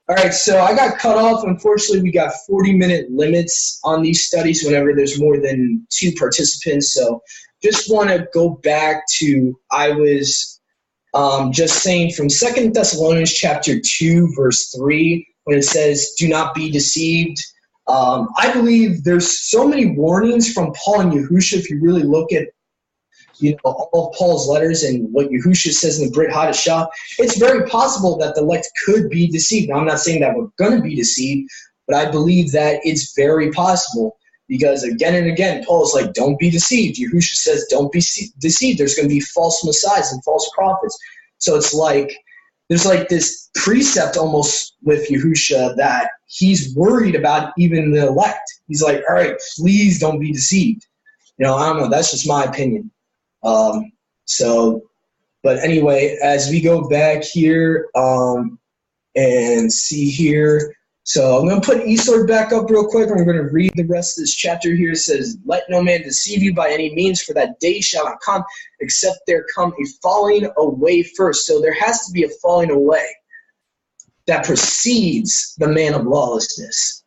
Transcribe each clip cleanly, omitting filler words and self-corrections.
All right, so I got cut off. Unfortunately, we got 40-minute limits on these studies whenever there's more than 2 participants. So just want to go back to, I was just saying from 2 Thessalonians chapter 2, verse 3, when it says, do not be deceived. I believe there's so many warnings from Paul and Yahushua. If you really look at all of Paul's letters and what Yahushua says in the Brit Hadashah, it's very possible that the elect could be deceived. Now, I'm not saying that we're going to be deceived, but I believe that it's very possible because again and again, Paul is like, don't be deceived. Yahushua says, don't be deceived. There's going to be false messiahs and false prophets. So it's like, there's like this precept almost with Yahushua that he's worried about even the elect. He's like, all right, please don't be deceived. I don't know. That's just my opinion. But anyway, as we go back here, and see here, so I'm going to put Esword back up real quick, and we're going to read the rest of this chapter here. It says, let no man deceive you by any means, for that day shall not come, except there come a falling away first. So there has to be a falling away that precedes the man of lawlessness,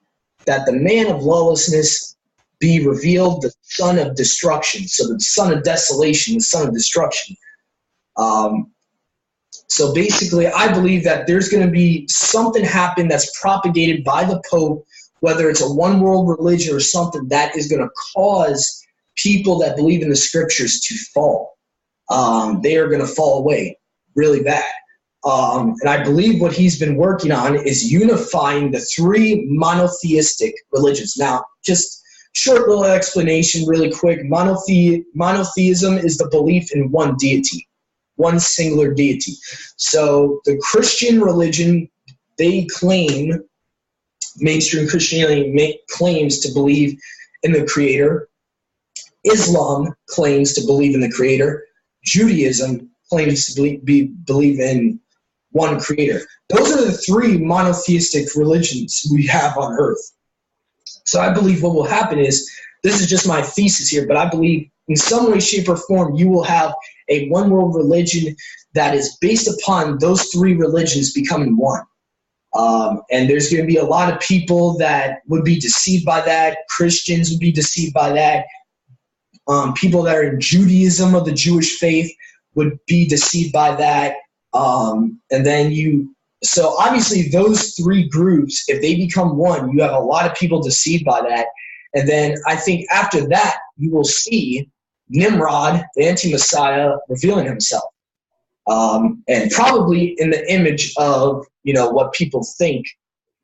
that the man of lawlessness be revealed, the son of destruction. So the son of desolation, the son of destruction. So basically, I believe that there's going to be something happen that's propagated by the Pope, whether it's a one world religion or something that is going to cause people that believe in the scriptures to fall. They are going to fall away really bad. And I believe what he's been working on is unifying the 3 monotheistic religions. Now, just short little explanation really quick. Monotheism is the belief in one deity, one singular deity. So the Christian religion, they claim, mainstream Christianity claims to believe in the Creator. Islam claims to believe in the Creator. Judaism claims to believe in one Creator. Those are the 3 monotheistic religions we have on earth. So I believe what will happen is, this is just my thesis here, but I believe in some way, shape, or form, you will have a one world religion that is based upon those 3 religions becoming one. And there's going to be a lot of people that would be deceived by that. Christians would be deceived by that. People that are in Judaism of the Jewish faith would be deceived by that. So obviously those 3 groups, if they become one, you have a lot of people deceived by that. And then I think after that, you will see Nimrod, the anti-Messiah, revealing himself. And probably in the image of, what people think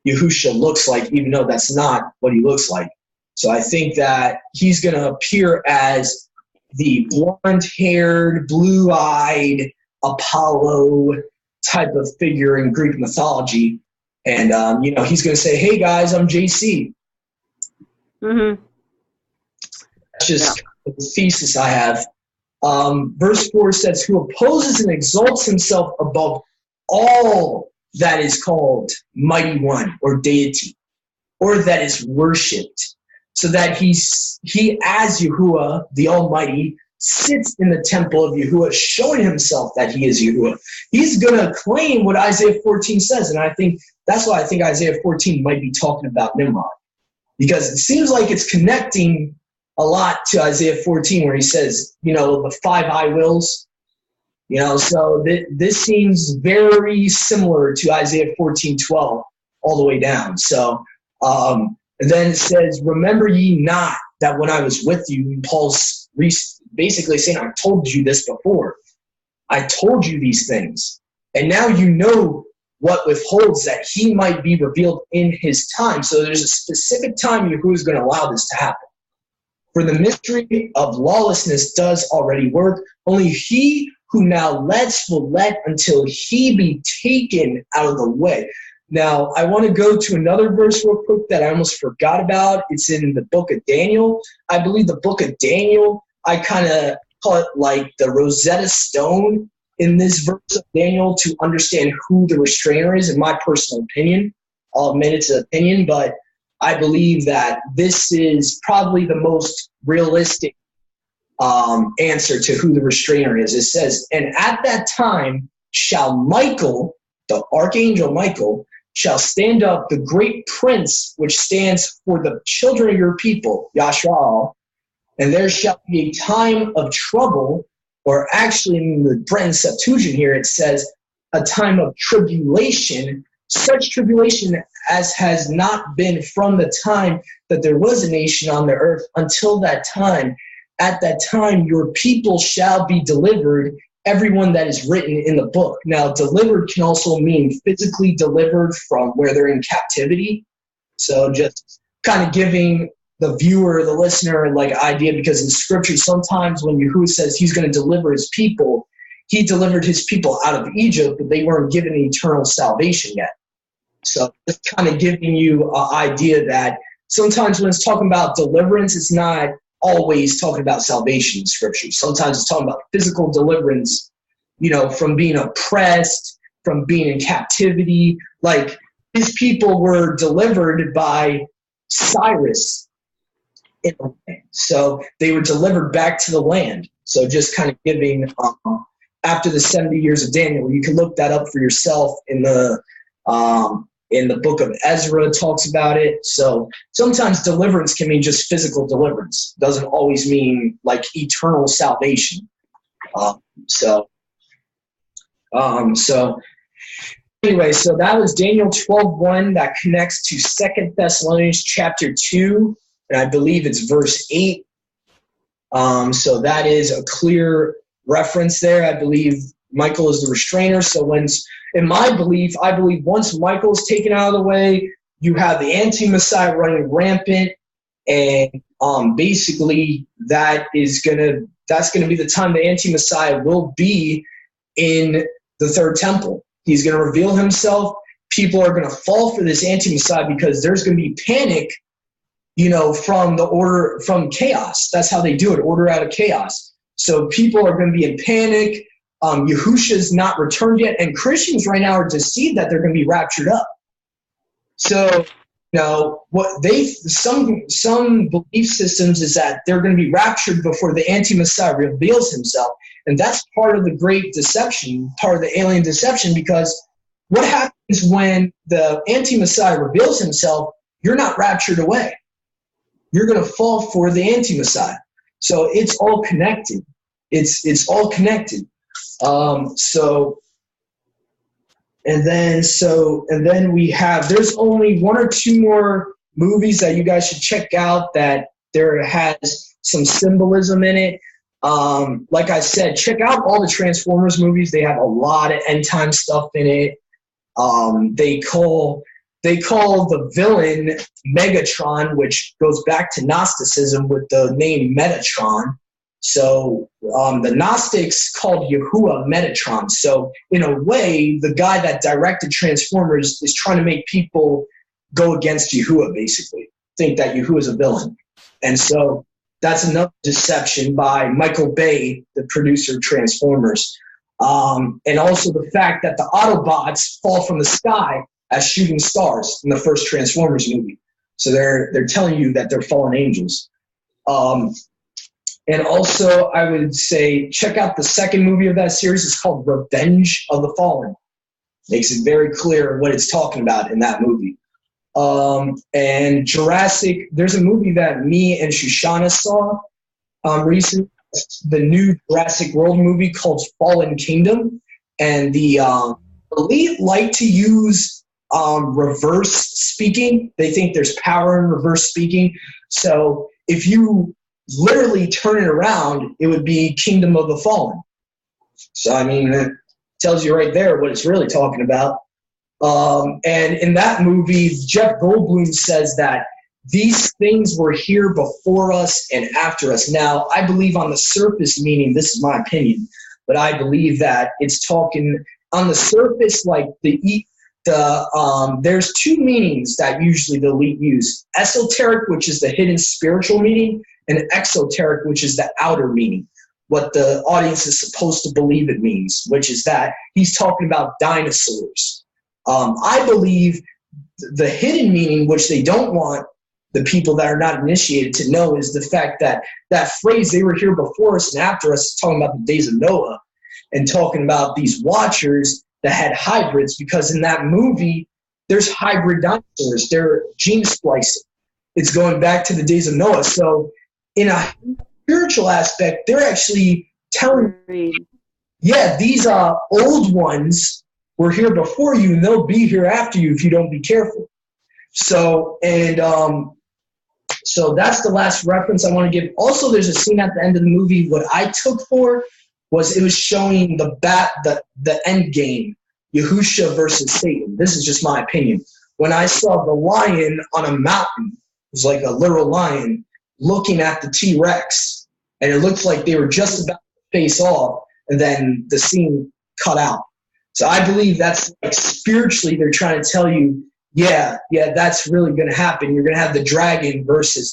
Yahushua looks like, even though that's not what he looks like. So I think that he's going to appear as the blonde-haired, blue-eyed Apollo type of figure in Greek mythology. And, he's going to say, hey, guys, I'm JC. Mm-hmm. That's just the thesis I have. Verse 4 says, who opposes and exalts himself above all that is called mighty one or deity, or that is worshipped, so that he as Yahuwah, the Almighty, sits in the temple of Yahuwah, showing himself that he is Yahuwah. He's going to claim what Isaiah 14 says, and I think that's why I think Isaiah 14 might be talking about Nimrod, because it seems like it's connecting a lot to Isaiah 14 where he says, the 5 I wills. So this seems very similar to Isaiah 14:12 all the way down. So and then it says, remember ye not that when I was with you, Paul's basically saying, I told you this before. I told you these things. And now you know what withholds that he might be revealed in his time. So there's a specific time Yahuwah is going to allow this to happen. For the mystery of lawlessness does already work. Only he who now lets will let until he be taken out of the way. Now, I want to go to another verse real quick that I almost forgot about. It's in the book of Daniel. I believe the book of Daniel, I kind of call it like the Rosetta Stone in this verse of Daniel to understand who the restrainer is, in my personal opinion. I'll admit it's an opinion, but I believe that this is probably the most realistic answer to who the restrainer is. It says, and at that time shall Michael, the archangel Michael, shall stand up the great prince, which stands for the children of your people, Yahshua, and there shall be a time of trouble, or actually in the Brenton Septuagint here, it says a time of tribulation, such tribulation as has not been from the time that there was a nation on the earth until that time. At that time, your people shall be delivered, everyone that is written in the book. Now, delivered can also mean physically delivered from where they're in captivity. So just kind of giving the viewer, the listener, like idea, because in scripture, sometimes when Yahuwah says he's going to deliver his people, he delivered his people out of Egypt, but they weren't given eternal salvation yet. So just kind of giving you an idea that sometimes when it's talking about deliverance, it's not always talking about salvation in scripture. Sometimes it's talking about physical deliverance, you know, from being oppressed, from being in captivity. Like his people were delivered by Cyrus. So they were delivered back to the land. So just kind of giving, after the 70 years of Daniel, you can look that up for yourself in the book of Ezra, it talks about it. So sometimes deliverance can mean just physical deliverance. It doesn't always mean like eternal salvation. So anyway, so that was Daniel 12:1. That connects to 2 Thessalonians chapter 2, and I believe it's verse 8. So that is a clear reference there. I believe Michael is the restrainer. So in my belief, I believe once Michael's taken out of the way, you have the anti-Messiah running rampant, and basically that's gonna be the time the anti-Messiah will be in the third temple. He's gonna reveal himself. People are gonna fall for this anti-Messiah because there's gonna be panic, you know, from chaos. That's how they do it, order out of chaos. So people are gonna be in panic. Yahusha's not returned yet, and Christians right now are deceived that they're going to be raptured up. So, you know, some belief systems is that they're going to be raptured before the anti-Messiah reveals himself, and that's part of the great deception, part of the alien deception, because what happens when the anti-Messiah reveals himself? You're not raptured away. You're going to fall for the anti-Messiah. So it's all connected. It's all connected. And then we have, there's only one or two more movies that you guys should check out that there has some symbolism in it. Like I said, check out all the Transformers movies. They have a lot of end time stuff in it. They call the villain Megatron, which goes back to Gnosticism with the name Metatron. So the Gnostics called Yahuwah Metatron. So in a way, the guy that directed Transformers is trying to make people go against Yahuwah, basically, think that Yahuwah is a villain. And so that's another deception by Michael Bay, the producer of Transformers. And also the fact that the Autobots fall from the sky as shooting stars in the first Transformers movie. So they're telling you that they're fallen angels. And also, I would say, check out the second movie of that series. It's called Revenge of the Fallen. Makes it very clear what it's talking about in that movie. And Jurassic, there's a movie that me and Shoshana saw recently, the new Jurassic World movie called Fallen Kingdom. And the elite like to use reverse speaking. They think there's power in reverse speaking. So if you literally turn it around, it would be Kingdom of the Fallen. So, I mean, it tells you right there what it's really talking about. And in that movie, Jeff Goldblum says that these things were here before us and after us. Now, I believe on the surface, meaning, this is my opinion, but I believe that it's talking on the surface, like there's two meanings that usually the elite use. Esoteric, which is the hidden spiritual meaning, and exoteric, which is the outer meaning, what the audience is supposed to believe it means, which is that he's talking about dinosaurs. I believe the hidden meaning, which they don't want the people that are not initiated to know, is the fact that that phrase, they were here before us and after us, is talking about the days of Noah and talking about these watchers that had hybrids, because in that movie, there's hybrid dinosaurs. They're gene splicing. It's going back to the days of Noah. So in a spiritual aspect, they're actually telling, yeah, these old ones were here before you, and they'll be here after you if you don't be careful. So, and so that's the last reference I want to give. Also, there's a scene at the end of the movie. What I took for was it was showing the end game, Yahushua versus Satan. This is just my opinion. When I saw the lion on a mountain, it was like a literal lion looking at the T-Rex, and it looked like they were just about to face off, and then the scene cut out. So I believe that's like spiritually they're trying to tell you, yeah, that's really going to happen. You're going to have the dragon versus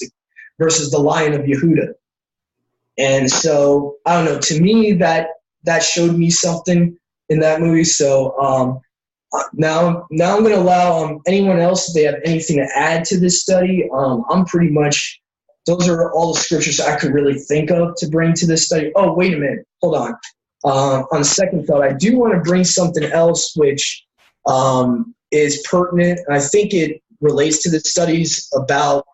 the Lion of Yehuda. And so, I don't know, to me that showed me something in that movie. So now I'm going to allow anyone else, if they have anything to add to this study. I'm pretty much, those are all the scriptures I could really think of to bring to this study. Oh, wait a minute. Hold on. On second thought, I do want to bring something else which is pertinent. I think it relates to the studies about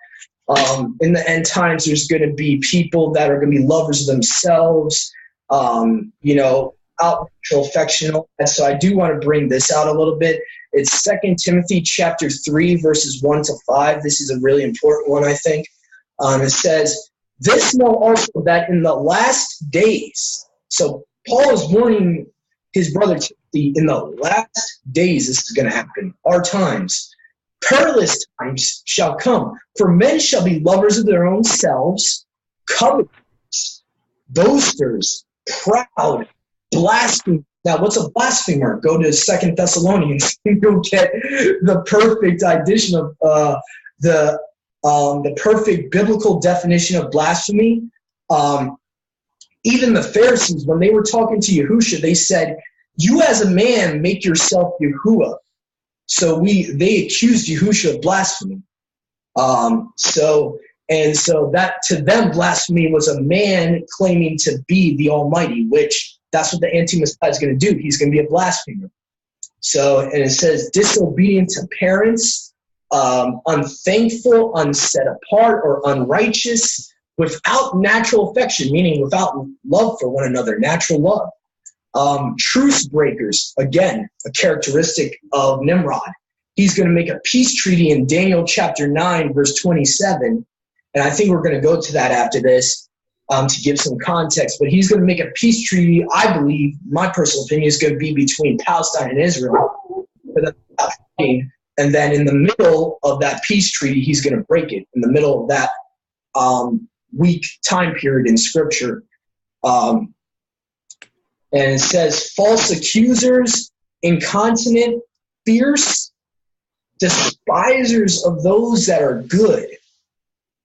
in the end times there's going to be people that are going to be lovers of themselves, outward affection. And so I do want to bring this out a little bit. It's 2 Timothy chapter 3, verses 1 to 5. This is a really important one, I think. It says, "This know also that in the last days," so Paul is warning his brother Timothy, in the last days this is going to happen, our times. "Perilous times shall come, for men shall be lovers of their own selves, covetous, boasters, proud, blasphemers." Now, what's a blasphemer? Go to 2 Thessalonians. You'll get the perfect edition of the perfect biblical definition of blasphemy. Even the Pharisees, when they were talking to Yahushua, they said, "You as a man make yourself Yahuwah." So they accused Yahushua of blasphemy. So that to them, blasphemy was a man claiming to be the Almighty, which that's what the Anti-Messiah is going to do. He's going to be a blasphemer. So, and it says disobedient to parents, unthankful, unset apart, or unrighteous, without natural affection, meaning without love for one another, natural love. Truce breakers, again, a characteristic of Nimrod. He's going to make a peace treaty in Daniel chapter 9, verse 27. And I think we're going to go to that after this to give some context. But he's going to make a peace treaty, I believe, my personal opinion, is going to be between Palestine and Israel. And then in the middle of that peace treaty, he's going to break it in the middle of that weak time period in Scripture. And it says, false accusers, incontinent, fierce, despisers of those that are good,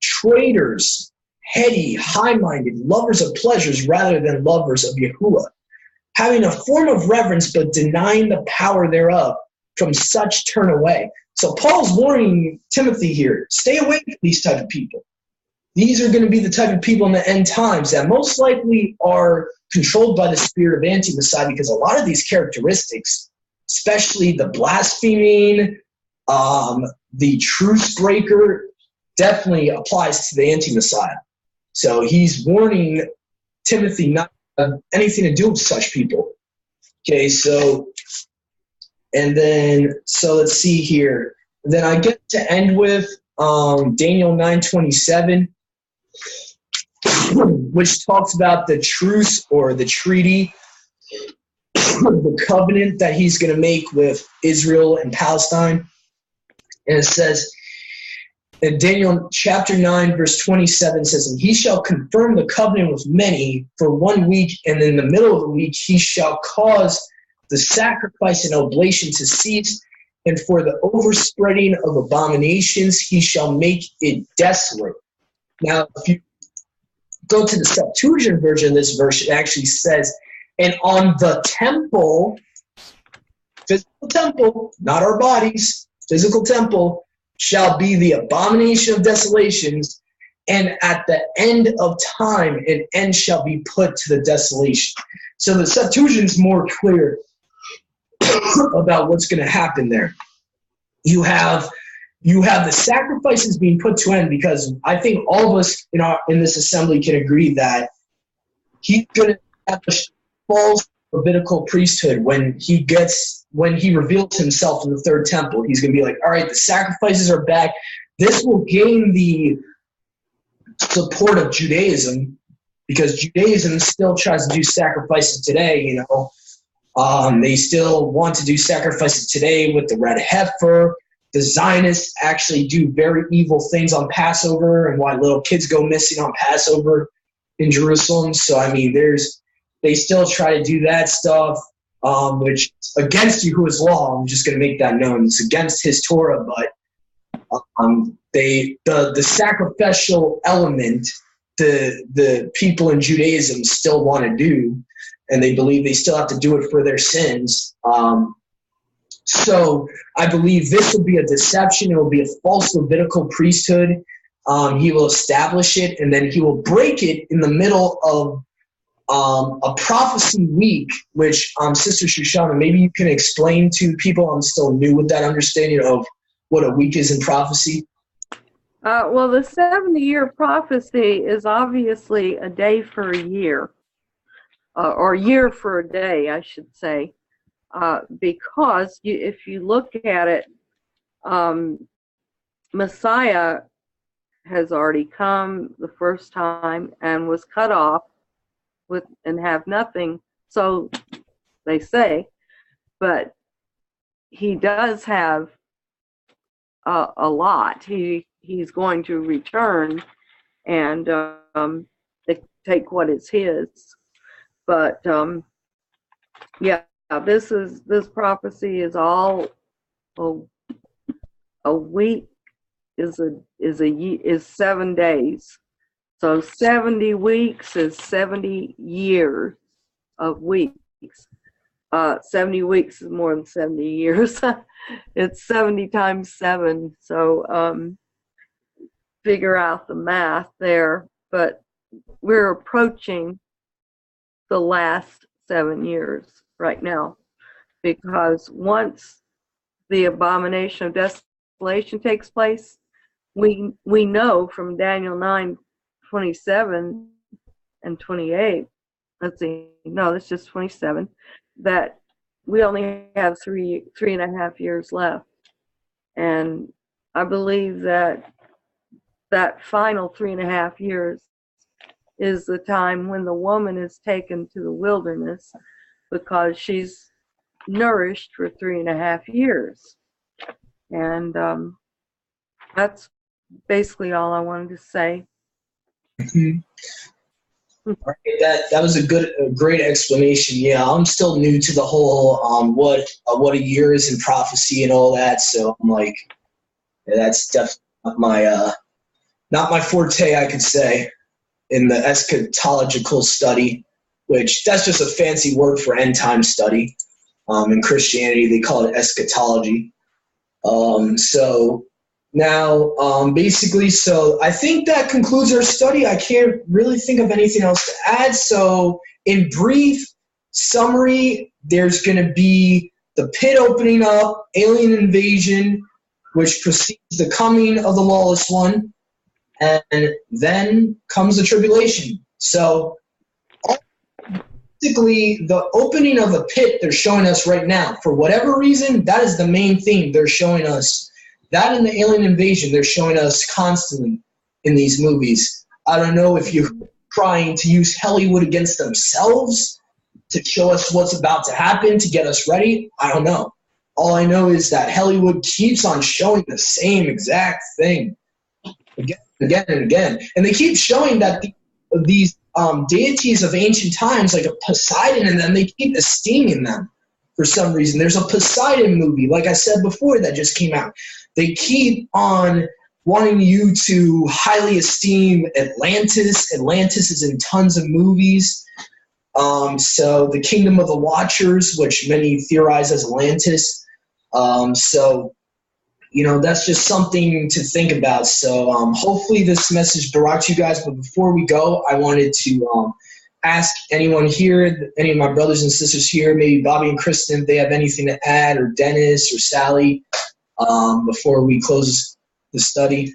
traitors, heady, high-minded, lovers of pleasures rather than lovers of Yahuwah, having a form of reverence but denying the power thereof. From such turn away. So Paul's warning Timothy here, stay away from these type of people. These are going to be the type of people in the end times that most likely are controlled by the spirit of Anti-Messiah, because a lot of these characteristics, especially the blaspheming, the truce breaker, definitely applies to the Anti-Messiah. So he's warning Timothy not to have anything to do with such people. Okay, so, and then, so let's see here. Then I get to end with Daniel 9:27, which talks about the truce or the treaty, the covenant that he's going to make with Israel and Palestine. And it says, in Daniel chapter 9, verse 27 says, and he shall confirm the covenant with many for 1 week, and in the middle of the week he shall cause the sacrifice and oblation to cease, and for the overspreading of abominations he shall make it desolate. Now, if you go to the Septuagint version of this verse, it actually says, and on the temple, physical temple, not our bodies, physical temple, shall be the abomination of desolations, and at the end of time an end shall be put to the desolation. So the Septuagint's more clear about what's going to happen there. you have the sacrifices being put to end, because I think all of us in this assembly can agree that he's going to establish false Levitical priesthood when he reveals himself in the third temple. He's going to be like, all right, the sacrifices are back. This will gain the support of Judaism, because Judaism still tries to do sacrifices today. They still want to do sacrifices today with the red heifer. The Zionists actually do very evil things on Passover, and why little kids go missing on Passover in Jerusalem. So, I mean, they still try to do that stuff, which is against Yahuah's law. I'm just going to make that known. It's against his Torah, but the sacrificial element the people in Judaism still want to do, and they believe they still have to do it for their sins. So I believe this will be a deception. It will be a false Levitical priesthood. He will establish it, and then he will break it in the middle of a prophecy week, which Sister Shoshana, maybe you can explain to people. I'm still new with that understanding of what a week is in prophecy. Well, the 70-year prophecy is obviously a day for a year, or a year for a day, I should say, because if you look at it, Messiah has already come the first time and was cut off and have nothing, so they say, but he does have a lot. He's going to return and take what is his. But yeah, this prophecy is all a week is 7 days. So 70 weeks is 70 years of weeks. 70 weeks is more than 70 years. It's 70 times 7. So figure out the math there. But we're approaching the last 7 years right now, because once the abomination of desolation takes place, we know from Daniel 9:27 and 28, let's see, no, that's just 27, that we only have three and a half years left. And I believe that final 3.5 years is the time when the woman is taken to the wilderness, because she's nourished for 3.5 years. And that's basically all I wanted to say. Mm-hmm. That was a great explanation. Yeah, I'm still new to the whole what a year is in prophecy and all that. So I'm like, yeah, that's definitely not my forte, I could say, in the eschatological study, which that's just a fancy word for end time study. In Christianity, they call it eschatology. So now, basically, so I think that concludes our study. I can't really think of anything else to add. So in brief summary, there's going to be the pit opening up, alien invasion, which precedes the coming of the lawless one, and then comes the tribulation. So basically, the opening of the pit they're showing us right now, for whatever reason, that is the main theme they're showing us. That and the alien invasion they're showing us constantly in these movies. I don't know if you're trying to use Hollywood against themselves to show us what's about to happen, to get us ready. I don't know. All I know is that Hollywood keeps on showing the same exact thing again and again. And they keep showing that these deities of ancient times, like a Poseidon, and then they keep esteeming them for some reason. There's a Poseidon movie, like I said before, that just came out. They keep on wanting you to highly esteem Atlantis. Atlantis is in tons of movies. So the Kingdom of the Watchers, which many theorize as Atlantis. So, that's just something to think about. So hopefully this message brought you guys. But before we go, I wanted to ask anyone here, any of my brothers and sisters here, maybe Bobby and Kristen, if they have anything to add, or Dennis or Sally. before we close the study?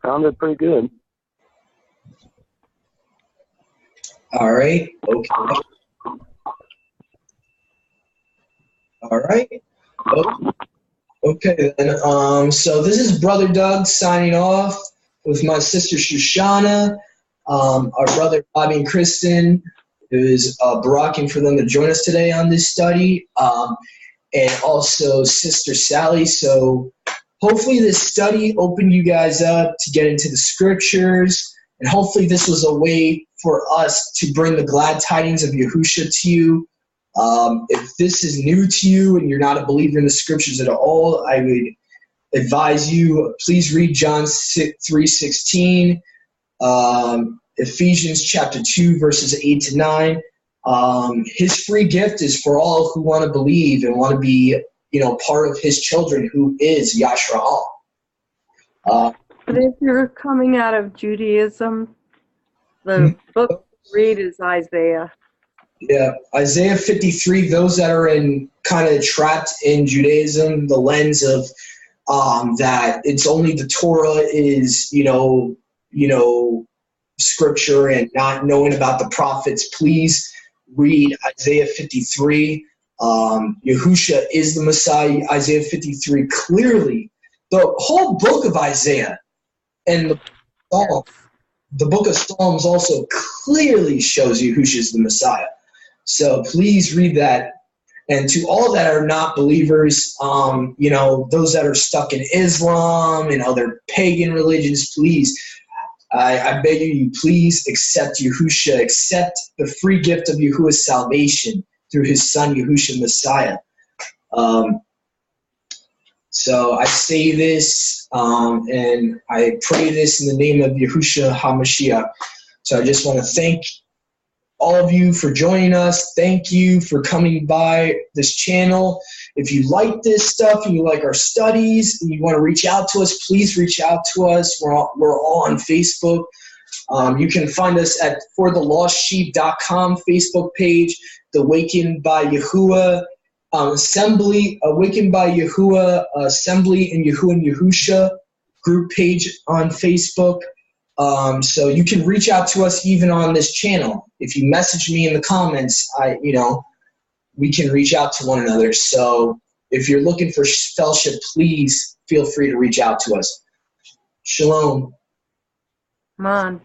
Sounded pretty good. All right. Okay. All right. Okay, then. So this is Brother Doug signing off with my sister Shoshana, our brother Bobby and Kristen, who is baracking for them to join us today on this study, and also Sister Sally. So hopefully this study opened you guys up to get into the scriptures, and hopefully this was a way for us to bring the glad tidings of Yahushua to you. If this is new to you and you're not a believer in the scriptures at all, I would advise you, please read John 3:16, Ephesians chapter 2, verses 8 to 9. His free gift is for all who want to believe and want to be, part of his children, who is Yashra. But if you're coming out of Judaism, the book to read is Isaiah. Yeah, Isaiah 53, those that are kind of trapped in Judaism, the lens of that it's only the Torah is, scripture and not knowing about the prophets, please read Isaiah 53. Yahushua is the Messiah. Isaiah 53 clearly, the whole book of Isaiah and the book of Psalms also clearly shows Yahushua is the Messiah. So please read that. And to all that are not believers, those that are stuck in Islam and other pagan religions, please, I beg you, please accept Yahushua, accept the free gift of Yahuwah's salvation through his son, Yahushua Messiah. So I say this, and I pray this in the name of Yahushua HaMashiach. So I just want to thank all of you for joining us. Thank you for coming by this channel. If you like this stuff and you like our studies and you want to reach out to us, please reach out to us. We're all on Facebook. You can find us at forthelostsheep.com Facebook page, the Awakened by Yahuwah Assembly, Awakened by Yahuwah Assembly in Yahuwah and Yahusha group page on Facebook. So you can reach out to us even on this channel. If you message me in the comments, we can reach out to one another. So if you're looking for fellowship, please feel free to reach out to us. Shalom. Come on.